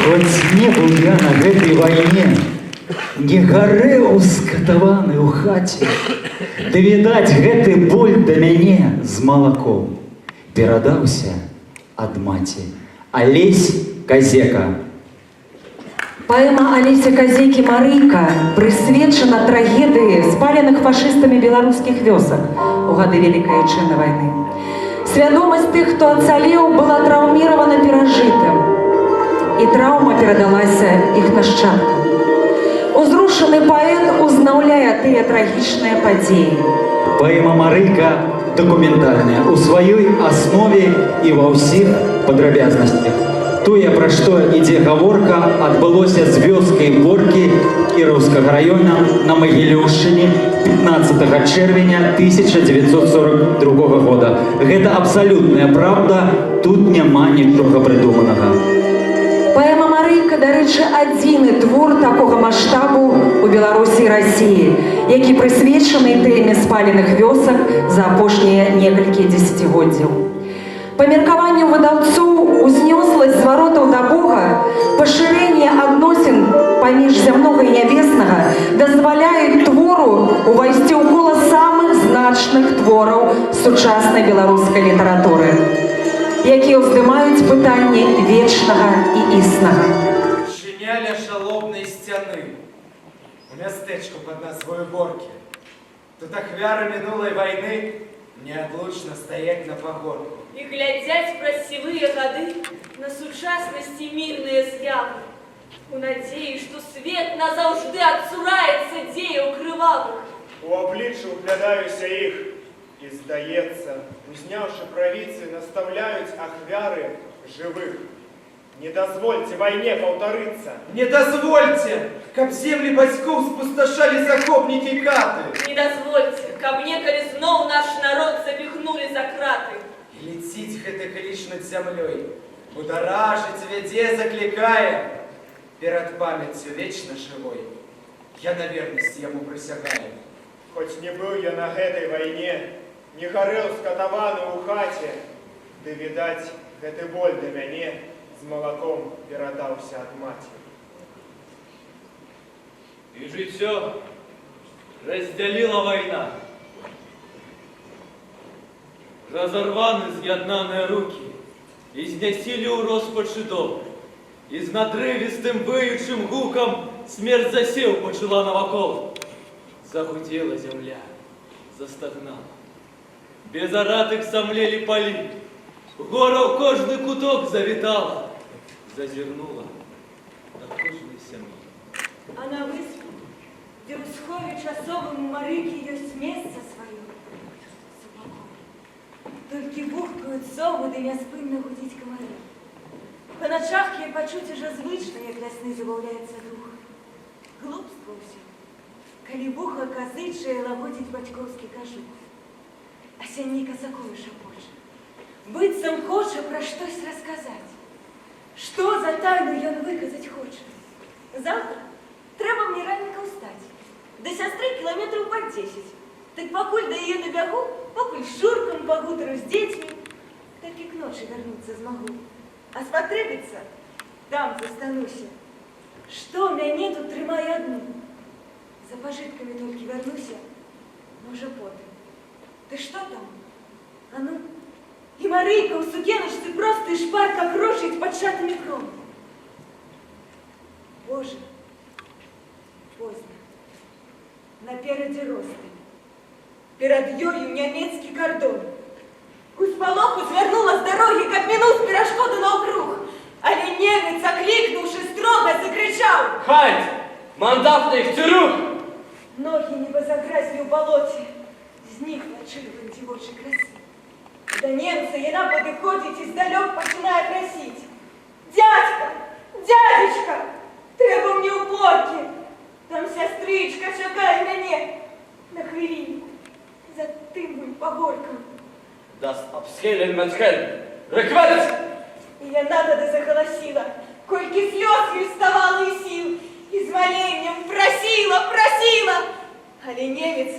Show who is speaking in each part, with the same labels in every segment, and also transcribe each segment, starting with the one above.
Speaker 1: Хоть не был я на этой войне, не гарэў скатаваны ў хаце, ды відаць гэты боль да мяне з малаком перадаўся ад маці. Алесь Казека.
Speaker 2: Паэма Алеся Казекі «Марыйка» прысвечана трагедыі спаленых фашыстамі беларускіх вёсак у гады Вялікай Айчыннай вайны. Свядомасць тых, хто ацалеў, была траўміравана перажытым, і траўма перадалася іх нашчадкам. Узрушаны паэт узнаўляе тыя трагічныя падзеі.
Speaker 1: Паэма «Марыйка» дакументальная у сваёй аснове і ва ўсіх падрабязнасцях. Тое, пра што ідзе гаворка, адбылося з вёскай Боркі Кіроўскага раёна на Магілёўшчыне 15 чэрвеня 1942 года. Гэта абсалютная праўда, тут няма нічога прыдуманага.
Speaker 2: Паэма «Марыйка», дарэчы, адзіны твор такога маштабу у Беларусі і Расіі, які прысвечаны тэме спаленых вёсак за апошнія некалькі дзесяцігоддзяў. Па меркаванню выдаўцоў, узнёсласць зваротаў да Бога, пашырэнне адносін паміж зямнога і нябеснага дазваляюць твору увайсці ў кола самых значных твораў сучаснай беларускай літаратуры, якія ўздымаюць пытанні вечнага і існага.
Speaker 3: Шиняля шалобнай сцяны у мястэчку пад назвою Боркі. Тут ахвяры мінулай вайны неадлучна стаяць на пагорку.
Speaker 4: І глядзяць праз сівыя гады на сучаснасці мірныя з'явы, у надзеі, што свет назаўжды адсураецца дзеяў крывавых.
Speaker 5: У аблічча углядаюся іх, і, здаецца, узняўшы правіцы, настаўляюць ахвяры жывых. Не дазвольце вайне паўтарыцца.
Speaker 3: Не дазвольце, каб землі бацькоў спусташалі захопнікі каты.
Speaker 4: Не дазвольце, каб некалі зноў наш народ запіхнулі за краты.
Speaker 3: І леціць гэта кліч над зямлёй, бударажыць, вядзе, заклікае. Перад памяццю вечна жывой я на вернасць яму прысягаю.
Speaker 5: Хоць не быў я на гэтай вайне, не гарэў скатаваны ў хаце, ды, відаць, гэты боль да мяне з малаком перадаўся ад маці.
Speaker 6: І жыццё раздзяліла вайна. Разорваны з'яднаныя рукі і знясілі ў роспачы дом. І з надрывістым выючым гукам смерць засеў пачала навакол. Загудзела зямля, застагнала. Без аратых самлелі палі. Гора ў кожны куток завітала. Зазірнула на кожнай сям'і.
Speaker 4: А на выспе, дзе ў схове часовым Марыкі ёсць месца сваё, толькі бухкаюць совы, ды няспынна гудзіць камары. Па начах я пачуць ужо звычна, як лясны забаўляецца дух. Глупства ўсё, калі вуха казычае лагодзіць бацькоўскі кажух. А сянніка сакою шапоча, быццам хоча пра штось расказаць. Што за тайну ён выказаць хоча? Завтра трэба мне раненька ўстаць. Да сястры кіламетраў пад 10. Так пакуль да яе набягу, пакуль з Шуркам пагутару з дзецьмі, толькі к ночы вярнуцца змагу. А спатрэбіцца, там застануся. Што мяне тут трымае адну? За пажыткамі толькі вярнуся, можа потым. Ты што там? А ну, і Марыйка ў сукеначцы проста і шпарка крошыць пад шатамі кромкі. Божа, позна. Наперадзе ростань. Перад ёю нямецкі кардон. У спалоху звярнула з дарогі, каб мінуць перашкоду наўкруг. Але немец, аклікнуўшы, строга закрычаў:
Speaker 6: Хальт! Мандатна іх цюрю!
Speaker 4: Ногі нібы загразлі ў балоце. Знікла чырвань дзівочай красы. Да немца яна падыходзіць і здалёк пачынае прасіць: Дядька, дядзечка, трэба мне ў Боркі. Там сястрычка чакае мяне на хвілінку. За тым пагоркам.
Speaker 6: Das Abschellen mit Schellen. Реквет!
Speaker 4: І яна тады загаласіла, колькі слёз ёй ставала і сіл, і з маленнем прасіла. Але немец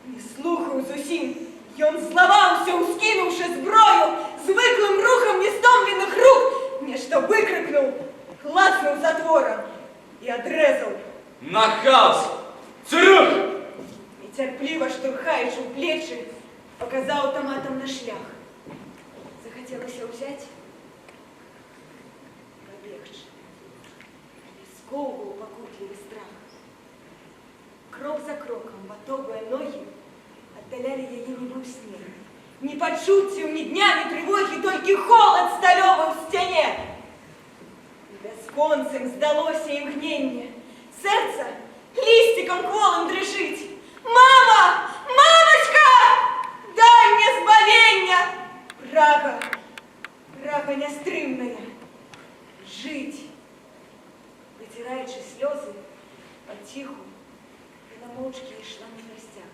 Speaker 4: не слухаў зусім. Ён злаваўся, ускінуўшы зброю, звыклым рухам нестомленых рук, нешта выкрыкнуў. класнув затвором і одрезав.
Speaker 6: На хаос! Цирюх!
Speaker 4: І терпливо штурхаючи у плечі, показав автоматом на шлях. Захотілося взяти, пробегче. Сковывал покутливый страх. Крок за кроком, ватовые ноги отдаляли ее небо в снег. Ни почуттів, ни дня, ни тревоги, только холод сталевый в стене. И бесконцем здалося им гненье. Сердце листиком кволым дрожить. Мама! Мамочка! Дай мне збавлення! Прага, прага нестримная. Жить. Вытираючи слезы, потиху, вона мовчки йшла на простяк.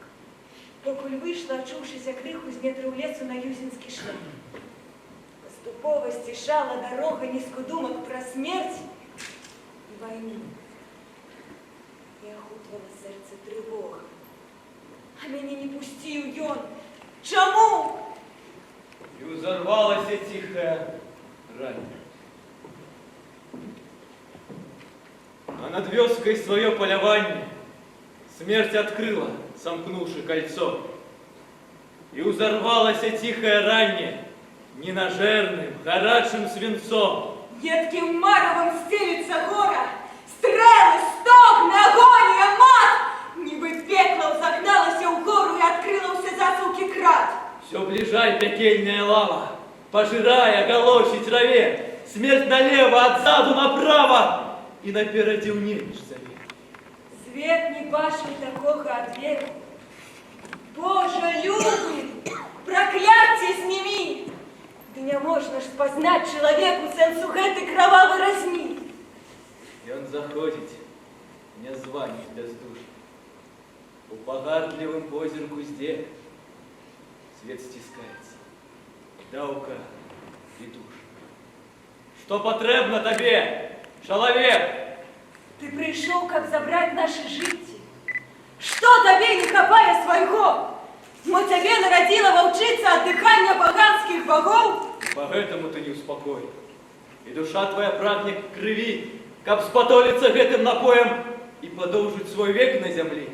Speaker 4: Покуль вийшла, очувшися криху з нетру лесу на Юзинський шлях. Поступово стишала дорога низкодумок про смерть и войну. И охутывала сердце тревога. А меня не пустил ён. Чому?
Speaker 6: И взорвалась тихая рань. А над вёской свое полювание смерть открыла, сомкнувши кольцо. И взорвалась тихая ранее ненажерным, горячим свинцом.
Speaker 4: Едким маровом стелится гора, стрелы, стогны, агония, мат! Ніби пекло загналося в гору и открылся засулки крат.
Speaker 6: Все ближай пекельная лава, пожирая галоши траве, смерть налево, отзаду направо, и напереди унемешь завет.
Speaker 4: Свет не башни такого ответ. Боже, любый, проклятие сними! Да не можно ж познать человеку сенсу гэты кровавой разни.
Speaker 6: И он заходит, не звонит бездушно. У погардливым позирку здесь свет стискается, даука и душ. Что потребно тебе, человек?
Speaker 4: Ты пришел, как забрать наши житті. Что тебе не хапая своего? Мы тебе народила волчица от дыхания поганских богов?
Speaker 6: Поэтому ты не успокоен. И душа твоя прагнет к крови, каб спотолиться гэтым напоем и продолжить свой век на земле.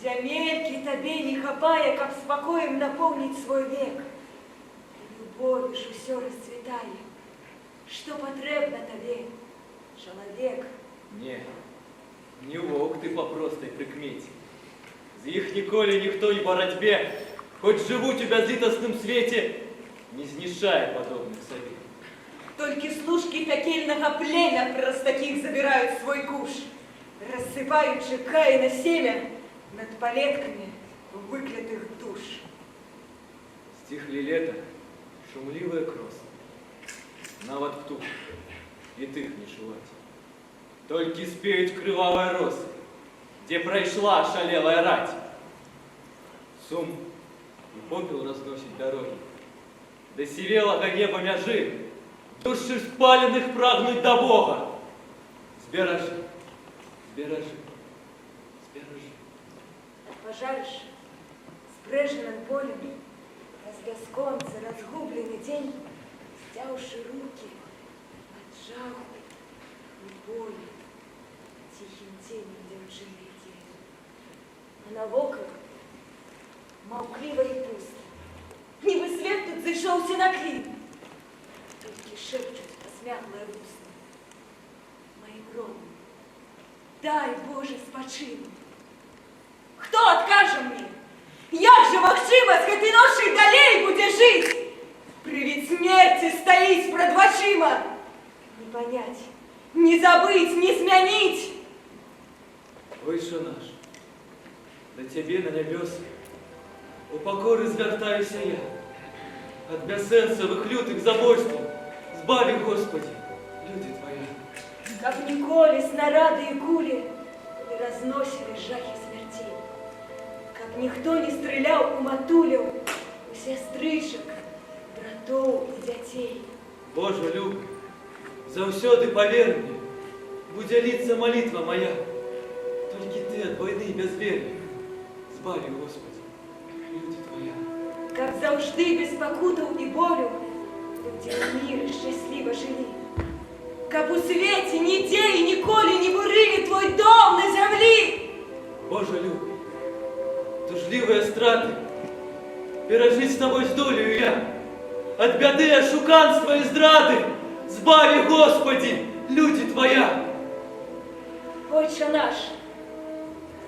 Speaker 4: Земельки тебе не хапая, как спокоем наполнить свой век. Любовью ж все расцветая. Что потребно тебе, человек?
Speaker 6: Не вовк ты по простой прикмете. За их ніколи ніхто і боротьбе, хоть живуть у безлітосном свете, не знішає подобных собі.
Speaker 4: Только служки пекельного племя простаких забирают свой куш, рассыпаючи Каина семя над палетками выклятых душ.
Speaker 6: Стихли лето, шумливая крос. Навод птух, и тых не шивать. Только спеют кровавая роса, где пройшла шалелая рать. Сум и попел разносит дороги. До сивелого неба мяжи, души спаленных прагнуть до Бога. Зберажи, зберажи, зберажи.
Speaker 4: Пожаришь с прежним полем, разгасконца разгубленный день, стявши руки от жаху и боли, тихим тенем девчины день. А навокал молкливо и пусто. Ніби след тут зайшовся на клин. Тільки шепчуть посмяклое в уста. Моим громом, дай, Боже, спочину. Хто откаже мне? Як же махчима з гэтай ношай далей будзе жить? Привид смерти стоїть пред вачима. Не понять, не забыть, не змянить.
Speaker 6: Вийшов наш, до тебе на небеса, у покоры звертаюся я, от безсенсовых лютых забойств, збави, Господи, люди Твоя.
Speaker 4: Как ніколи снаряди і кулі не разносили жахи смертей. Как ніхто не стріляв у матулів, у сестричок, братов і дятей.
Speaker 6: Боже любый, заўсёды поверь мне, будзе литься молитва моя, только ты от войны безверия, збави, Господи, люди Твоя.
Speaker 4: Как завжди без покутов і болю люди в мірі щасливо жили. каб у свете нигде и николи не бурыли твой дом на земли.
Speaker 6: Боже любый, тужливые страты, пережить с тобой с долею я, от беды, ошуканства и здрады, збави, Господи, люди Твоя.
Speaker 4: Отче наш,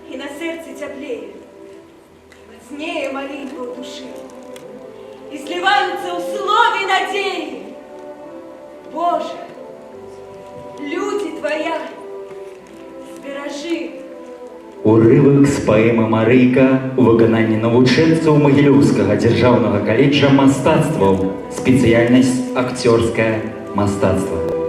Speaker 4: и на сердце теплее, мощнее молитва в душе, и сливаются условия надеи. Боже, люди Твоя, збережи.
Speaker 1: Урывак з паэмы Марыйка у выкананні навучэнцаў Магілёўскага дзяржаўнага каледжа мастацтваў, спецыяльнасць акцёрскае мастацтва.